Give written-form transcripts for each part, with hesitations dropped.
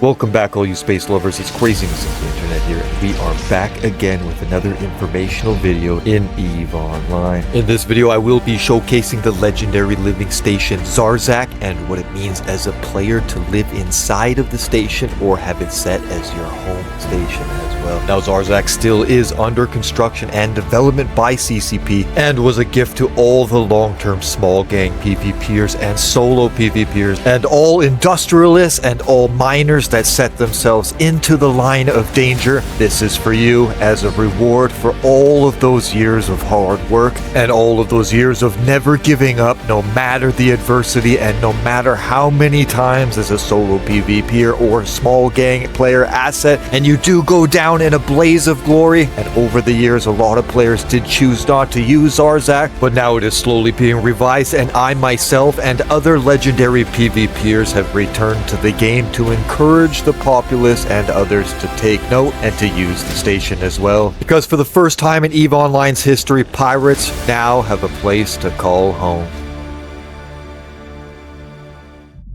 Welcome back, all you space lovers. It's Craziness of the Internet here, and we are back again with another informational video in EVE Online. In this video, I will be showcasing the Legendary Living Station Zarzakh and what it means as a player to live inside of the station or have it set as your home station as well. Now, Zarzakh still is under construction and development by CCP and was a gift to all the long-term small gang PvPers and solo PvPers and all industrialists and all miners that set themselves into the line of danger. This is for you as a reward for all of those years of hard work and all of those years of never giving up no matter the adversity and no matter how many times as a solo PvPer or small gang player asset and you do go down in a blaze of glory. And over the years a lot of players did choose not to use Zarzakh, but now it is slowly being revised, and I myself and other legendary PvPers have returned to the game to encourage the populace and others to take note and to use the station as well. Because for the first time in EVE Online's history, pirates now have a place to call home.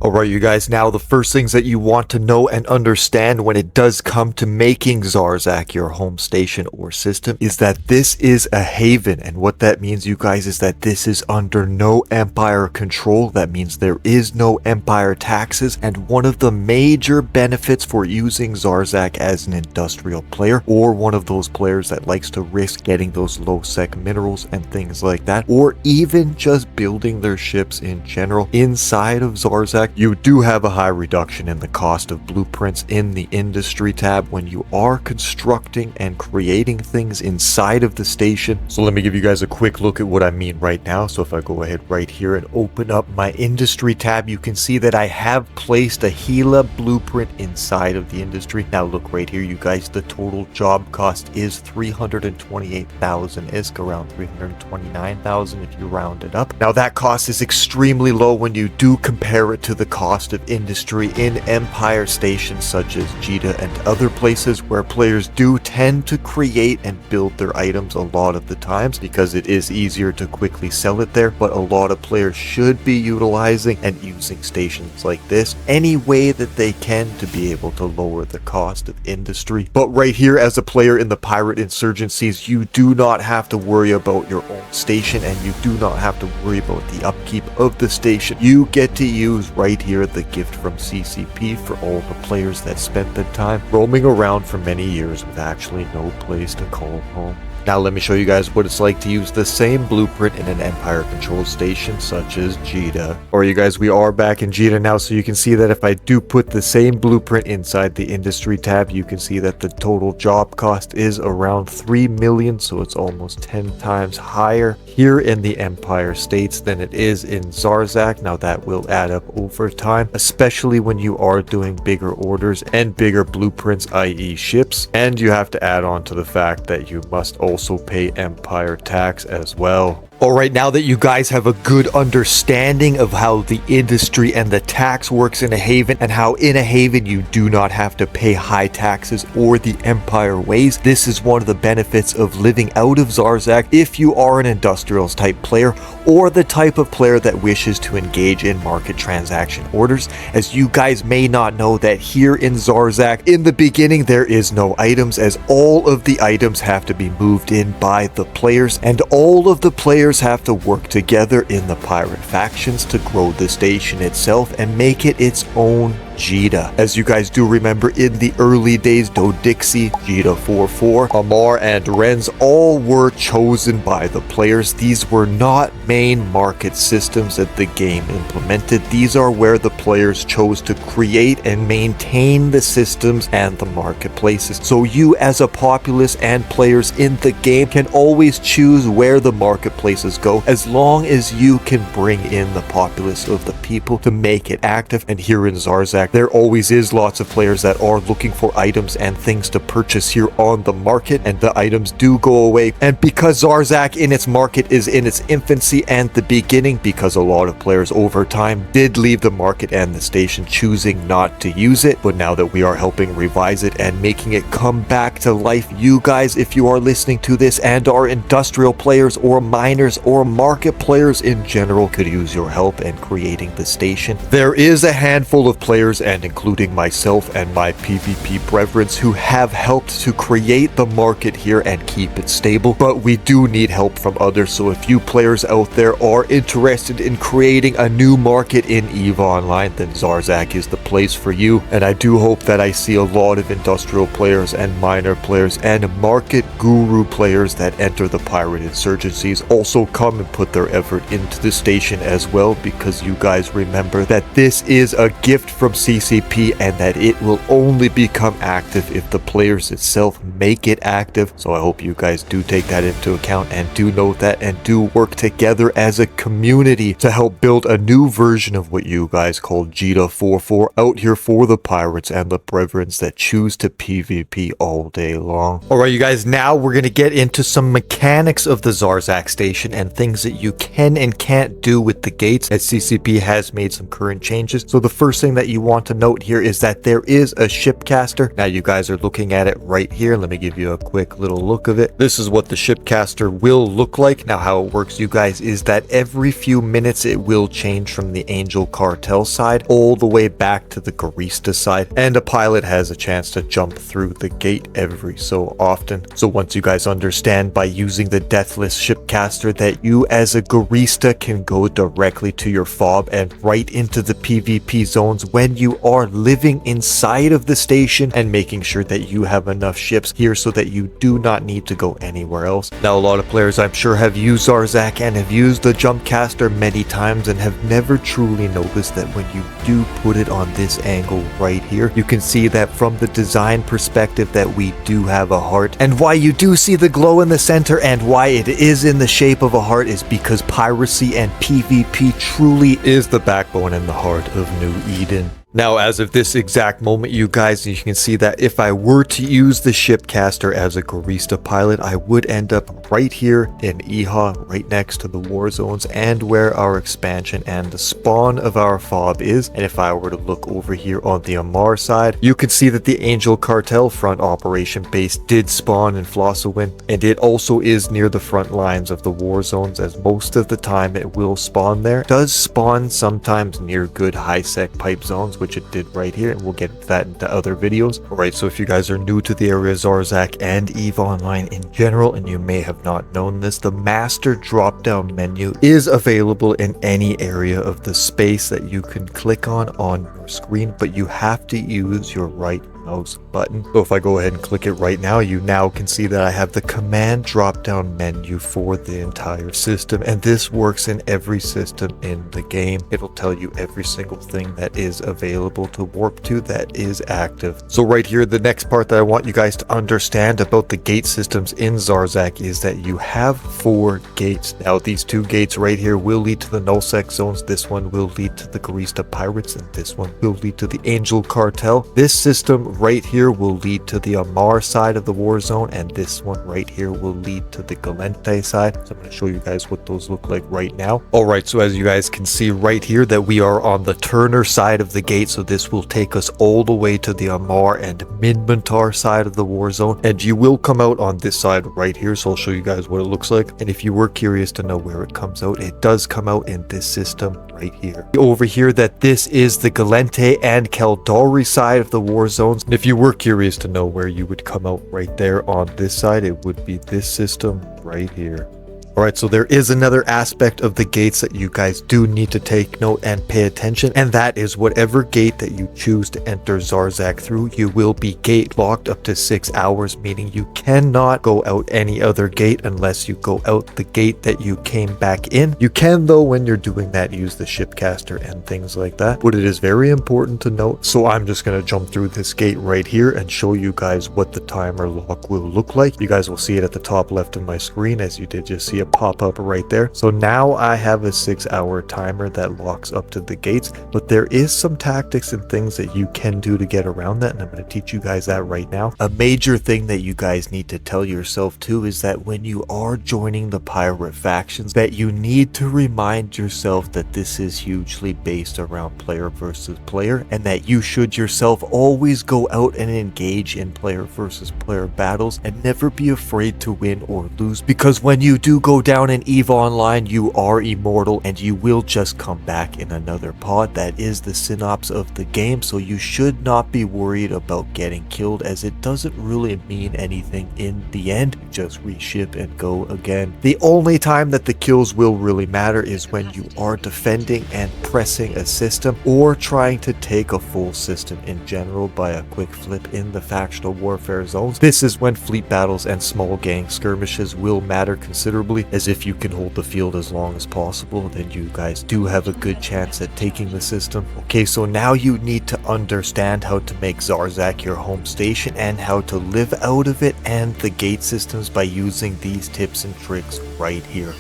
Alright, you guys, now the first things that you want to know and understand when it does come to making Zarzakh your home station or system is that this is a haven. And what that means, you guys, is that this is under no Empire control. That means there is no Empire taxes. And one of the major benefits for using Zarzakh as an industrial player, or one of those players that likes to risk getting those low-sec minerals and things like that, or even just building their ships in general inside of Zarzakh, you do have a high reduction in the cost of blueprints in the industry tab when you are constructing and creating things inside of the station. So let me give you guys a quick look at what I mean right now. So if I go ahead right here and open up my industry tab, you can see that I have placed a Gila blueprint inside of the industry. Now look right here, you guys, the total job cost is 328,000 ISK, around 329,000 if you round it up. Now that cost is extremely low when you do compare it to the cost of industry in Empire stations such as Jeddah and other places where players do tend to create and build their items a lot of the times because it is easier to quickly sell it there. But a lot of players should be utilizing and using stations like this any way that they can to be able to lower the cost of industry. But right here, as a player in the pirate insurgencies, you do not have to worry about your own station and you do not have to worry about the upkeep of the station. You get to use right here the gift from CCP for all the players that spent the time roaming around for many years with actually no place to call home. Now let me show you guys what it's like to use the same blueprint in an Empire controlled station such as Jeddah. Alright, you guys, we are back in Jeddah now, so you can see that if I do put the same blueprint inside the industry tab, you can see that the total job cost is around 3 million, so it's almost 10 times higher here in the Empire states than it is in Zarzakh. Now that will add up over time, especially when you are doing bigger orders and bigger blueprints, i.e. ships, and you have to add on to the fact that you must also pay Empire tax as well. Alright, now that you guys have a good understanding of how the industry and the tax works in a haven and how in a haven you do not have to pay high taxes or the Empire ways, this is one of the benefits of living out of Zarzakh if you are an industrials type player or the type of player that wishes to engage in market transaction orders. As you guys may not know, that here in Zarzakh, in the beginning there is no items, as all of the items have to be moved in by the players, and all of the players have to work together in the pirate factions to grow the station itself and make it its own Jeddah. As you guys do remember, in the early days, Dodixie, Jeddah 4-4, Amar, and Renz all were chosen by the players. These were not main market systems that the game implemented. These are where the players chose to create and maintain the systems and the marketplaces. So you as a populace and players in the game can always choose where the marketplaces go, as long as you can bring in the populace of the people to make it active. And here in Zarzakh, there always is lots of players that are looking for items and things to purchase here on the market, and the items do go away. And because Zarzakh in its market is in its infancy and the beginning, because a lot of players over time did leave the market and the station choosing not to use it, but now that we are helping revise it and making it come back to life, you guys, if you are listening to this and are industrial players or miners or market players in general, could use your help in creating the station. There is a handful of players players, and including myself and my PvP brethren who have helped to create the market here and keep it stable, but we do need help from others. So if you players out there are interested in creating a new market in EVE Online, then Zarzakh is the place for you. And I do hope that I see a lot of industrial players and miner players and market guru players that enter the pirate insurgencies also come and put their effort into the station as well, because you guys remember that this is a gift from CCP and that it will only become active if the players itself make it active. So I hope you guys do take that into account and do note that and do work together as a community to help build a new version of what you guys call Jita 44 out here for the pirates and the brethrens that choose to PvP all day long. Alright you guys, now we're going to get into some mechanics of the Zarzakh station and things that you can and can't do with the gates, as CCP has made some current changes. So the first thing that you want to note here is that there is a shipcaster. Now you guys are looking at it right here. Let me give you a quick little look of it. This is what the shipcaster will look like. Now how it works, you guys, is that every few minutes it will change from the Angel Cartel side all the way back to the Garista side, and a pilot has a chance to jump through the gate every so often. So once you guys understand by using the Deathless Shipcaster that you as a Garista can go directly to your fob and right into the PvP zones when you are living inside of the station, and making sure that you have enough ships here so that you do not need to go anywhere else. Now a lot of players I'm sure have used Zarzakh and have used the jump caster many times and have never truly noticed that when you do put it on this angle right here, you can see that from the design perspective that we do have a heart. And why you do see the glow in the center and why it is in the shape of a heart is because piracy and PvP truly is the backbone and the heart of New Eden. Now, as of this exact moment, you guys, you can see that if I were to use the shipcaster as a Garista pilot, I would end up right here in Iha, right next to the war zones and where our expansion and the spawn of our fob is. And if I were to look over here on the Amar side, you can see that the Angel Cartel front operation base did spawn in Flossowin, and it also is near the front lines of the war zones, as most of the time it will spawn there. It does spawn sometimes near good high-sec pipe zones, which it did right here, and we'll get that into other videos. Alright, so if you guys are new to the area of Zarzakh and EVE Online in general, and you may have not known this, the master drop-down menu is available in any area of the space that you can click on your screen, but you have to use your right mouse button. So if I go ahead and click it right now, you now can see that I have the command drop down menu for the entire system, and this works in every system in the game. It'll tell you every single thing that is available to warp to that is active. So right here, the next part that I want you guys to understand about the gate systems in Zarzakh is that you have 4 gates. Now these 2 gates right here will lead to the nullsec zones, this one will lead to the Garista pirates, and this one will lead to the Angel Cartel. This system right here will lead to the Amar side of the war zone, and this one right here will lead to the Galente side. So I'm going to show you guys what those look like right now. Alright, so as you guys can see right here that we are on the Turner side of the gate, so this will take us all the way to the Amar and Minmantar side of the war zone, and you will come out on this side right here, so I'll show you guys what it looks like. And if you were curious to know where it comes out, it does come out in this system right here. Over here, that this is the Galente and Kaldari side of the war zones. And if you were curious to know where you would come out right there on this side, it would be this system right here. Alright, so there is another aspect of the gates that you guys do need to take note and pay attention, and that is whatever gate that you choose to enter Zarzakh through, you will be gate locked up to 6 hours, meaning you cannot go out any other gate unless you go out the gate that you came back in. You can, though, when you're doing that, use the shipcaster and things like that, but it is very important to note. So I'm just going to jump through this gate right here and show you guys what the timer lock will look like. You guys will see it at the top left of my screen, as you did just see pop up right there. So now I have a 6-hour timer that locks up to the gates, but there is some tactics and things that you can do to get around that, and I'm going to teach you guys that right now. A major thing that you guys need to tell yourself too is that when you are joining the pirate factions, that you need to remind yourself that this is hugely based around player versus player, and that you should yourself always go out and engage in player versus player battles and never be afraid to win or lose, because when you do go go down in EVE Online, you are immortal and you will just come back in another pod. That is the synopsis of the game, so you should not be worried about getting killed, as it doesn't really mean anything in the end. You just reship and go again. The only time that the kills will really matter is when you are defending and pressing a system, or trying to take a full system in general by a quick flip in the factional warfare zones. This is when fleet battles and small gang skirmishes will matter considerably, as if you can hold the field as long as possible, then you guys do have a good chance at taking the system. Okay, so now you need to understand how to make Zarzakh your home station and how to live out of it and the gate systems by using these tips and tricks right here.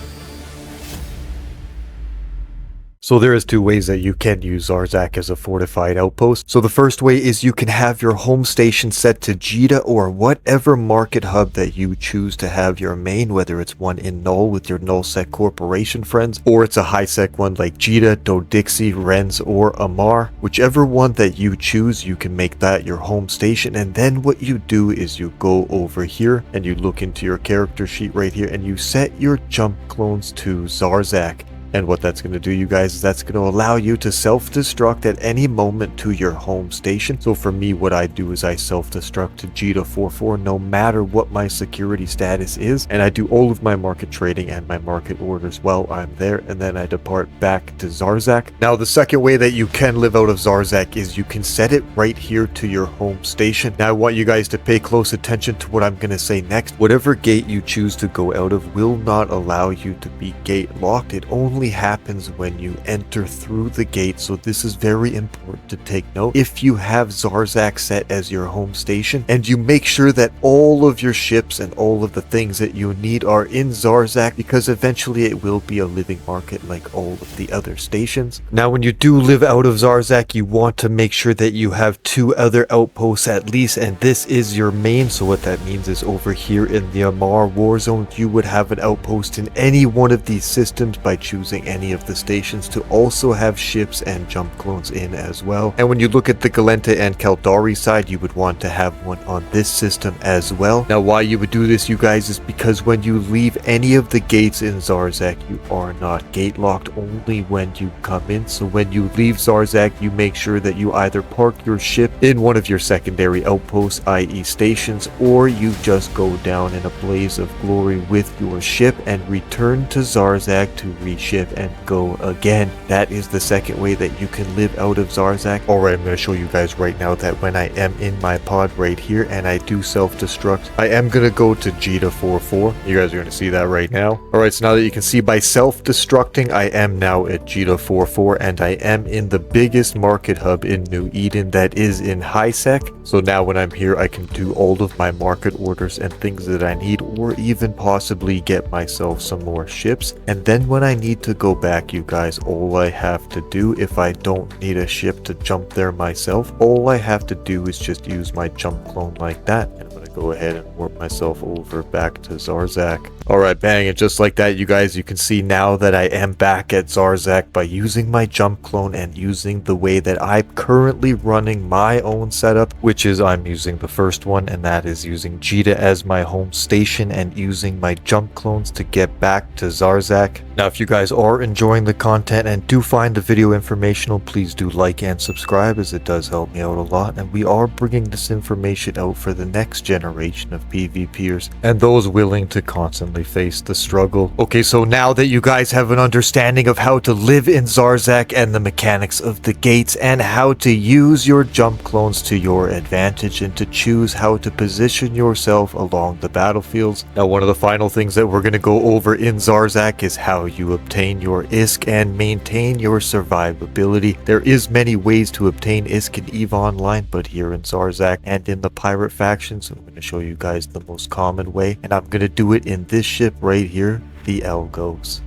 So there is two ways that you can use Zarzakh as a fortified outpost. So the first way is you can have your home station set to Jita or whatever market hub that you choose to have your main, whether it's one in Null with your nullsec corporation friends, or it's a high-sec one like Jita, Dodixie, Renz, or Amar. Whichever one that you choose, you can make that your home station, and then what you do is you go over here and you look into your character sheet right here and you set your jump clones to Zarzakh. And what that's going to do, you guys, is that's going to allow you to self-destruct at any moment to your home station. So for me, what I do is I self-destruct to Jita 44 no matter what my security status is. And I do all of my market trading and my market orders while I'm there. And then I depart back to Zarzakh. Now, the second way that you can live out of Zarzakh is you can set it right here to your home station. Now, I want you guys to pay close attention to what I'm going to say next. Whatever gate you choose to go out of will not allow you to be gate locked. It only happens when you enter through the gate, so this is very important to take note. If you have Zarzakh set as your home station and you make sure that all of your ships and all of the things that you need are in Zarzakh, because eventually it will be a living market like all of the other stations. Now, when you do live out of Zarzakh, you want to make sure that you have two other outposts at least, and this is your main. So what that means is over here in the Amar war zone, you would have an outpost in any one of these systems by choosing any of the stations to also have ships and jump clones in as well. And when you look at the Galenta and Kaldari side, you would want to have one on this system as well. Now, why you would do this, you guys, is because when you leave any of the gates in Zarzakh, you are not gate locked, only when you come in. So when you leave Zarzakh, you make sure that you either park your ship in one of your secondary outposts, i.e. stations, or you just go down in a blaze of glory with your ship and return to Zarzakh to reship and go again. That is the second way that you can live out of Zarzakh. Alright, I'm going to show you guys right now that when I am in my pod right here and I do self-destruct, I am going to go to Jita 44. You guys are going to see that right now. Alright, so now that you can see by self-destructing, I am now at Jita 44 and I am in the biggest market hub in New Eden, that is in HighSec. So now when I'm here, I can do all of my market orders and things that I need, or even possibly get myself some more ships. And then when I need to go back, you guys, all I have to do, if I don't need a ship to jump there myself, all I have to do is just use my jump clone like that. And I'm going to go ahead and warp myself over back to Zarzakh. Alright, bang, and just like that, you guys, you can see now that I am back at Zarzakh by using my jump clone and using the way that I'm currently running my own setup, which is I'm using the first one, and that is using Jita as my home station and using my jump clones to get back to Zarzakh. Now, if you guys are enjoying the content and do find the video informational, please do like and subscribe, as it does help me out a lot, and we are bringing this information out for the next generation of PvPers and those willing to constantly face the struggle. Okay, so now that you guys have an understanding of how to live in Zarzakh and the mechanics of the gates and how to use your jump clones to your advantage and to choose how to position yourself along the battlefields. Now, one of the final things that we're going to go over in Zarzakh is how you obtain your ISK and maintain your survivability. There is many ways to obtain ISK in EVE Online, but here in Zarzakh and in the pirate factions, I'm going to show you guys the most common way, and I'm going to do it in this ship right here, the Elgos.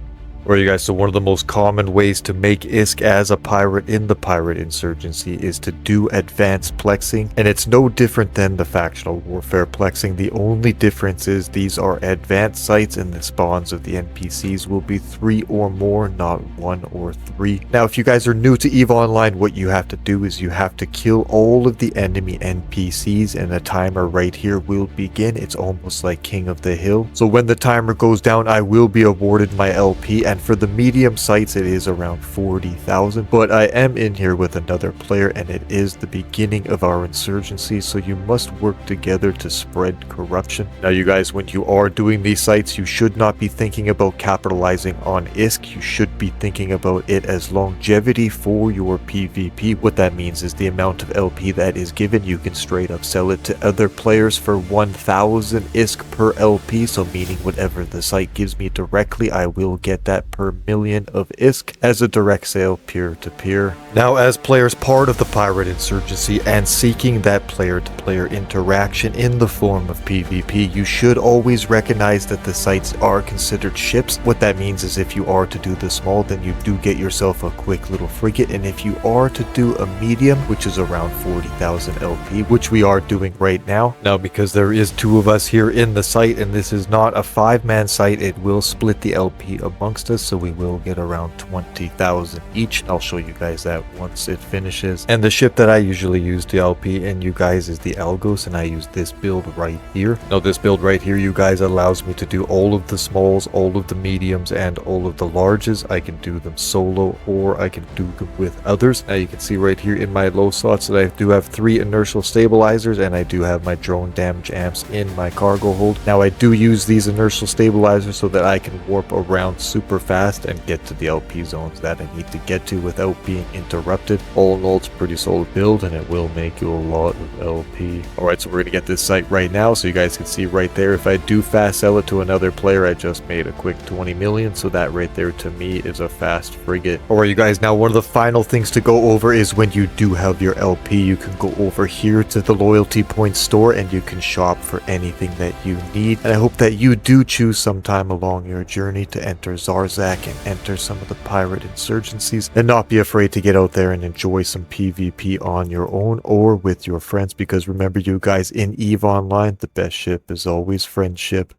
Alright you guys, so one of the most common ways to make ISK as a pirate in the pirate insurgency is to do advanced plexing, and it's no different than the factional warfare plexing. The only difference is these are advanced sites and the spawns of the NPCs will be 3 or more, not 1 or 3. Now if you guys are new to EVE Online, what you have to do is you have to kill all of the enemy NPCs and the timer right here will begin. It's almost like King of the Hill. So when the timer goes down, I will be awarded my LP, and for the medium sites it is around 40,000, but I am in here with another player and it is the beginning of our insurgency, so you must work together to spread corruption. Now you guys, when you are doing these sites, you should not be thinking about capitalizing on ISK. You should be thinking about it as longevity for your PvP. What that means is the amount of LP that is given, you can straight up sell it to other players for 1000 ISK per LP, so meaning whatever the site gives me directly, I will get that per million of ISK as a direct sale peer-to-peer. Now as players part of the pirate insurgency and seeking that player-to-player interaction in the form of PvP, you should always recognize that the sites are considered ships. What that means is if you are to do the small, then you do get yourself a quick little frigate, and if you are to do a medium, which is around 40,000 LP, which we are doing right now. Now because there is 2 of us here in the site and this is not a 5-man site, it will split the LP amongst us, so we will get around 20,000 each. I'll show you guys that once it finishes. And the ship that I usually use to LP and you guys is the Algos, and I use this build right here. Now this build right here, you guys, allows me to do all of the smalls, all of the mediums, and all of the larges. I can do them solo or I can do them with others. Now you can see right here in my low slots that I do have 3 inertial stabilizers and I do have my drone damage amps in my cargo hold. Now I do use these inertial stabilizers so that I can warp around super fast and get to the LP zones that I need to get to without being interrupted. All in all, it's a pretty solid build and it will make you a lot of LP. Alright, so we're gonna get this site right now so you guys can see right there. If I do fast sell it to another player, I just made a quick 20 million, so that right there to me is a fast frigate. Alright you guys, now one of the final things to go over is when you do have your LP, you can go over here to the loyalty point store and you can shop for anything that you need. And I hope that you do choose sometime along your journey to enter Zarzakh and enter some of the pirate insurgencies, and not be afraid to get out there and enjoy some PvP on your own or with your friends, because remember you guys, in EVE Online, the best ship is always friendship.